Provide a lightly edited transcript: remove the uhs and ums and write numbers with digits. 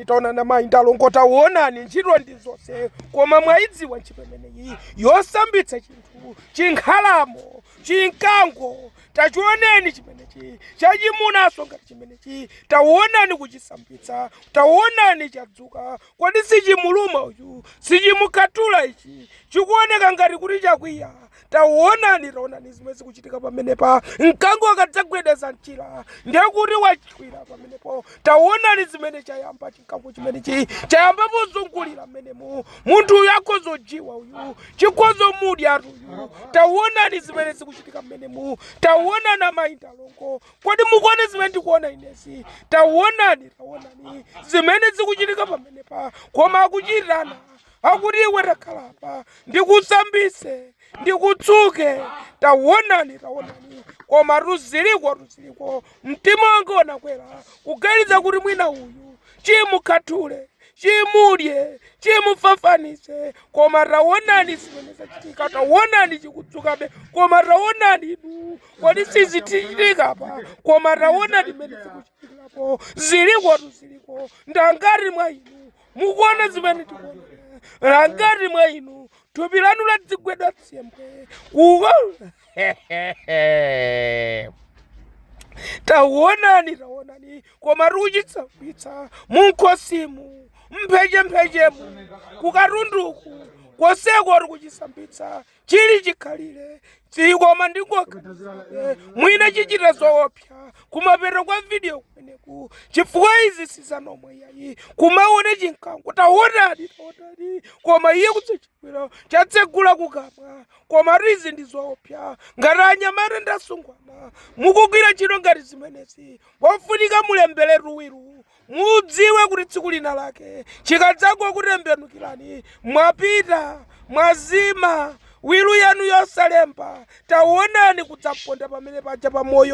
taona na maindalongo taonani ntchito ndi zonse koma mwaidziwa chipemeneyi yosambitsa chinthu chinkhalamo chinkango tachioneni chimenechi chachimunaso ngati chimenechi taonani kuchisambitsa taonani chadzuka kodi sichimuluma uyu sichimukatula ichi chikuoneka ngati kuti chakwiya taonani zimene zikuchitika pamenepa mkango akadzagwedeza mchira ndiye kuti wachkwira pamenepo taonani zimene chayamba chinkango chimenechi chayamba pozungulira mmenemu munthu uyu akhozojiwa uyu chikhozomudya uyu taonani zimene zikuchitika mmenemu taonani amaindalongo kodi mukuone zimene ndikuona inezi taonani zimene zikuchitika pamenepa koma akuchitirana akuti iwe takhalapa ndikusambise ndikutsuke taonani koma ruziliko mtima wanga unakwera kuganiza kuti mwina uyu chimukhathule chimudye chimufafanise koma taonani zimene zachitika taonani chikutsukabe koma taonani inu kodi sizichitikapa koma taonani mene zikuchitikirapo ziliko ndangati mwa inu mukuona zimene tikuona rangati mwa inu thupi lanu ladzigwedwa tsembwe taonani koma tikuchitsambitsa munkhosimu mphechemphechemu kukatunduku koseko tikuchisambitsa chili chikhalire koma ndingokhalire mwina chichita zoopsa kumapeto kwa video kumeneku chifukwa izi sizanomwe yayi kumaone chinkango taonani koma iye kutsichipwira chatsegula kukamwa koma rizi ndi zoopsa ngati anyamata ndasungwana mukugwira chino ngati zimenezi pofunika mulembere ruwiru mudziwe kuti tsiku lina lake chikadzagwa kutembenukirani mwapita mwazima wiru yanu yosalemba taonani kudzaponda pamene paja pamoyo